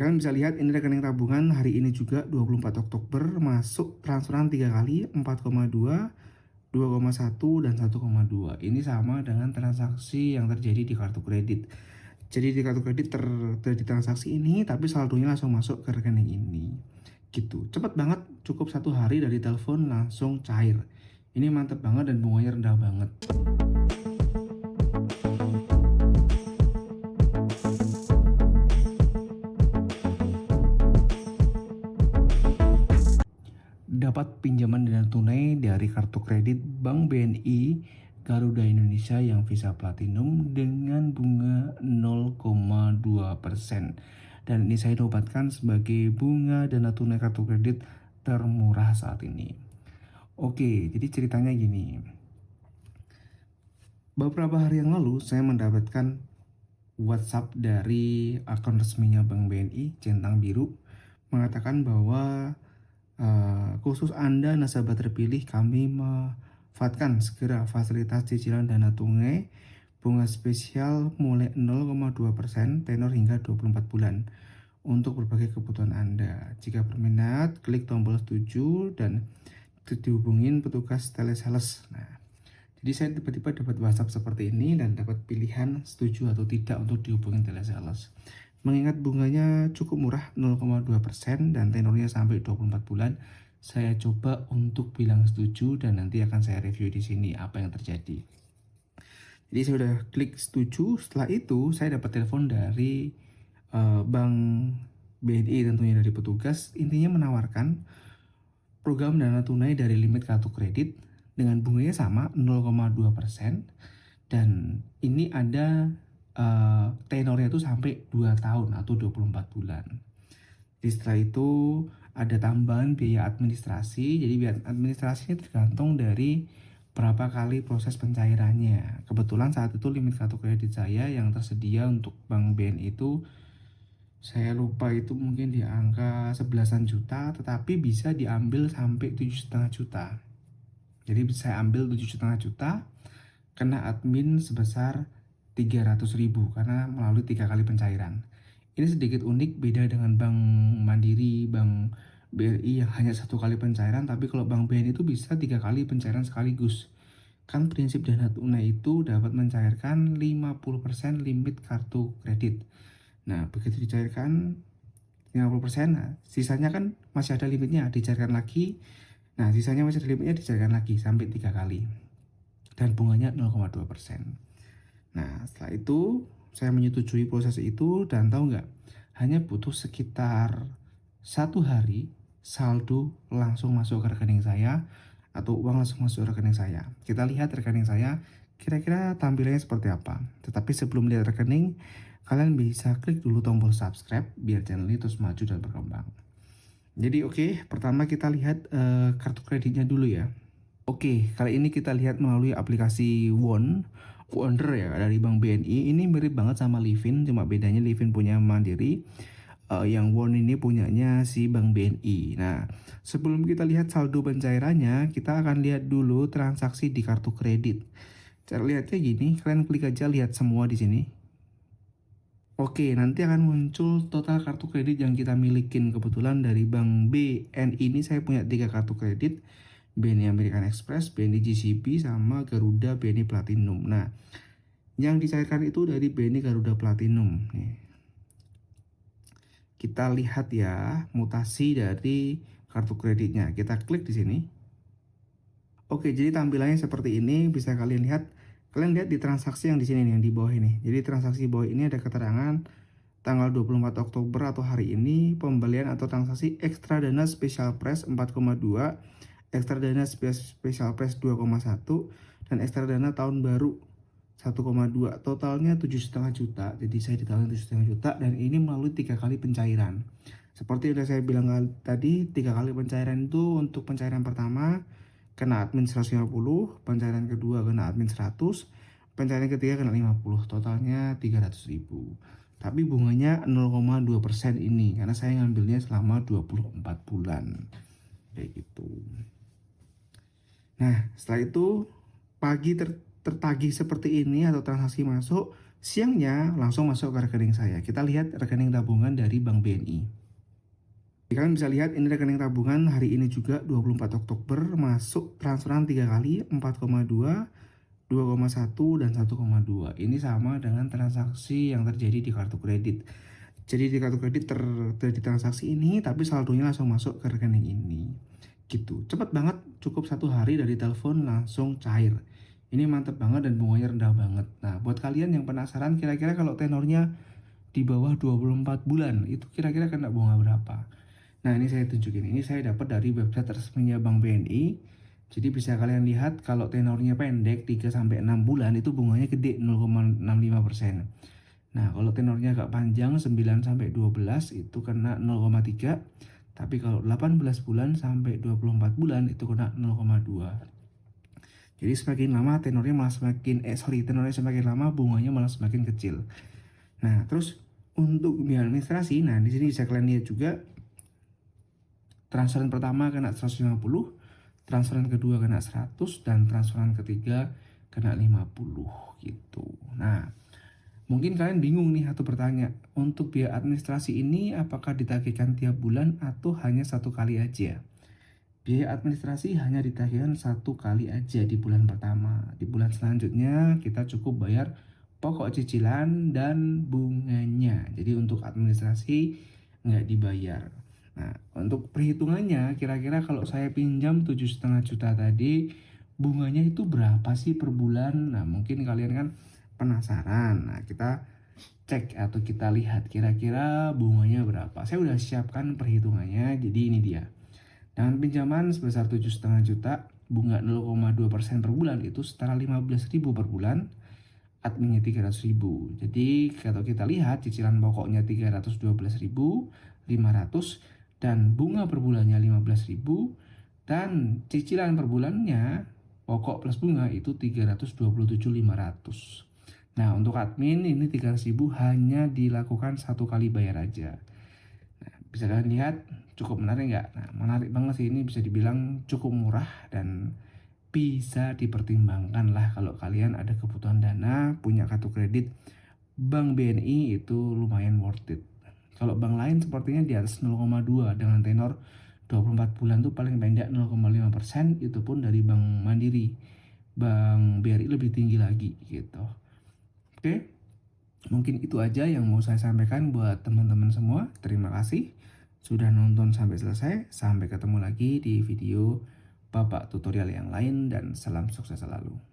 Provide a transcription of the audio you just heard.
Kita kan bisa lihat ini rekening tabungan hari ini juga 24 Oktober masuk transferan 3 kali 4,2, 2,1 dan 1,2. Ini sama dengan transaksi yang terjadi di kartu kredit. Jadi di kartu kredit terjadi transaksi ini tapi saldonya langsung masuk ke rekening ini. Gitu. Cepat banget, cukup 1 hari dari telepon langsung cair. Ini mantep banget dan bunganya rendah banget. Dapat pinjaman dana tunai dari kartu kredit Bank BNI Garuda Indonesia yang Visa Platinum dengan bunga 0,2%. Dan ini saya dapatkan sebagai bunga dana tunai kartu kredit termurah saat ini. Oke, jadi ceritanya gini. Beberapa hari yang lalu saya mendapatkan WhatsApp dari akun resminya Bank BNI Centang Biru mengatakan bahwa khusus Anda nasabah terpilih, kami memanfaatkan segera fasilitas cicilan dana tunai bunga spesial mulai 0,2% tenor hingga 24 bulan untuk berbagai kebutuhan Anda. Jika berminat, klik tombol setuju dan dihubungin petugas telesales. Nah, jadi saya tiba-tiba dapat WhatsApp seperti ini dan dapat pilihan setuju atau tidak untuk dihubungin telesales. Mengingat bunganya cukup murah 0,2% dan tenornya sampai 24 bulan, saya coba untuk bilang setuju dan nanti akan saya review di sini apa yang terjadi. Jadi saya udah klik setuju, setelah itu saya dapat telepon dari Bank BNI, tentunya dari petugas. Intinya menawarkan program dana tunai dari limit kartu kredit dengan bunganya sama 0,2% dan ini ada tenornya itu sampai 2 tahun atau 24 bulan. Jadi setelah itu ada tambahan biaya administrasi. Jadi biaya administrasinya tergantung dari berapa kali proses pencairannya. Kebetulan saat itu limit kartu kredit saya yang tersedia untuk Bank BNI itu saya lupa itu mungkin di angka 11-an juta, tetapi bisa diambil sampai 7,5 juta. Jadi saya ambil 7,5 juta, kena admin sebesar 300.000 karena melalui 3 kali pencairan. Ini sedikit unik, beda dengan Bank Mandiri, Bank BRI yang hanya 1 kali pencairan, tapi kalau Bank BNI itu bisa 3 kali pencairan sekaligus. Kan prinsip dana tunai itu dapat mencairkan 50% limit kartu kredit. Nah, begitu dicairkan 50%, nah, sisanya kan masih ada limitnya, dicairkan lagi. Nah, sisanya masih ada limitnya, dicairkan lagi sampai 3 kali. Dan bunganya 0,2%. Nah, setelah itu saya menyetujui proses itu dan tahu nggak, hanya butuh sekitar 1 hari saldo langsung masuk ke rekening saya atau uang langsung masuk ke rekening saya. Kita lihat rekening saya kira-kira tampilannya seperti apa. Tetapi sebelum lihat rekening, kalian bisa klik dulu tombol subscribe biar channel ini terus maju dan berkembang. Jadi oke, pertama kita lihat kartu kreditnya dulu ya. Oke, kali ini kita lihat melalui aplikasi Wonder ya dari Bank BNI. Ini mirip banget sama Livin, cuma bedanya Livin punya Mandiri, yang Won ini punyanya si Bank BNI. Nah, sebelum kita lihat saldo pencairannya, kita akan lihat dulu transaksi di kartu kredit. Cara lihatnya gini, kalian klik aja lihat semua di sini. Oke, nanti akan muncul total kartu kredit yang kita milikin. Kebetulan dari Bank BNI ini saya punya 3 kartu kredit. BNI American Express, BNI GCB, sama Garuda BNI Platinum. Nah, yang dicairkan itu dari BNI Garuda Platinum. Nih. Kita lihat ya mutasi dari kartu kreditnya. Kita klik di sini. Oke, jadi tampilannya seperti ini. Bisa kalian lihat. Kalian lihat di transaksi yang di sini nih, yang di bawah ini. Jadi transaksi bawah ini ada keterangan tanggal 24 Oktober atau hari ini pembelian atau transaksi ekstra dana special price 4,2, ekstra dana special price 2,1 dan ekstra dana tahun baru 1,2. Totalnya 7,5 juta. Jadi saya ditawarin 7,5 juta dan ini melalui 3 kali pencairan. Seperti yang saya bilang tadi, 3 kali pencairan itu untuk pencairan pertama kena admin 150, pencairan kedua kena admin 100, pencairan ketiga kena 50, totalnya 300.000. Tapi bunganya 0,2% ini karena saya ngambilnya selama 24 bulan. Kayak gitu. Nah, setelah itu pagi tertagih seperti ini atau transaksi masuk, Siangnya langsung masuk ke rekening saya. Kita lihat rekening tabungan dari Bank BNI. Kalian bisa lihat ini rekening tabungan hari ini juga 24 Oktober masuk transferan 3 kali 4,2, 2,1 dan 1,2. Ini sama dengan transaksi yang terjadi di kartu kredit. Jadi di kartu kredit terjadi transaksi ini tapi saldonya langsung masuk ke rekening ini. Gitu. Cepat banget, cukup 1 hari dari telepon langsung cair. Ini mantep banget dan bunganya rendah banget. Nah, buat kalian yang penasaran kira-kira kalau tenornya di bawah 24 bulan itu kira-kira kena bunga berapa? Nah, ini saya tunjukin. Ini saya dapat dari website resminya Bank BNI. Jadi bisa kalian lihat kalau tenornya pendek 3 sampai 6 bulan itu bunganya gede 0,65%. Nah, kalau tenornya agak panjang 9 sampai 12 itu kena 0,3. Tapi kalau 18 bulan sampai 24 bulan itu kena 0,2. Jadi semakin lama tenornya malah tenornya semakin lama bunganya malah semakin kecil. Nah, terus untuk biaya administrasi, nah di sini bisa kalian lihat juga transferan pertama kena 150, transferan kedua kena 100, dan transferan ketiga kena 50 gitu. Nah, mungkin kalian bingung nih atau bertanya, untuk biaya administrasi ini apakah ditagihkan tiap bulan atau hanya satu kali aja? Biaya administrasi hanya ditagihkan satu kali aja di bulan pertama. Di bulan selanjutnya kita cukup bayar pokok cicilan dan bunganya. Jadi untuk administrasi nggak dibayar. Nah, untuk perhitungannya kira-kira kalau saya pinjam 7,5 juta tadi bunganya itu berapa sih per bulan? Nah, mungkin kalian kan penasaran. Nah, kita cek atau kita lihat kira-kira bunganya berapa. Saya udah siapkan perhitungannya. Jadi ini dia. Dengan pinjaman sebesar 7,5 juta, bunga 0,2% per bulan itu setara 15.000 per bulan, adminnya 300.000. Jadi kalau kita lihat cicilan pokoknya 312.500 dan bunga per bulannya 15.000 dan cicilan per bulannya pokok plus bunga itu 327.500. Nah, untuk admin ini 300.000 hanya dilakukan satu kali bayar aja. Nah, bisa kalian lihat cukup menarik nggak? Nah, menarik banget sih, ini bisa dibilang cukup murah dan bisa dipertimbangkan lah kalau kalian ada kebutuhan dana, punya kartu kredit Bank BNI itu lumayan worth it. Kalau bank lain sepertinya di atas 0,2 dengan tenor 24 bulan tuh paling pendek 0,5%, itu pun dari Bank Mandiri. Bank BRI lebih tinggi lagi gitu. Oke. Mungkin itu aja yang mau saya sampaikan buat teman-teman semua. Terima kasih sudah nonton sampai selesai. Sampai ketemu lagi di video Bapak tutorial yang lain dan salam sukses selalu.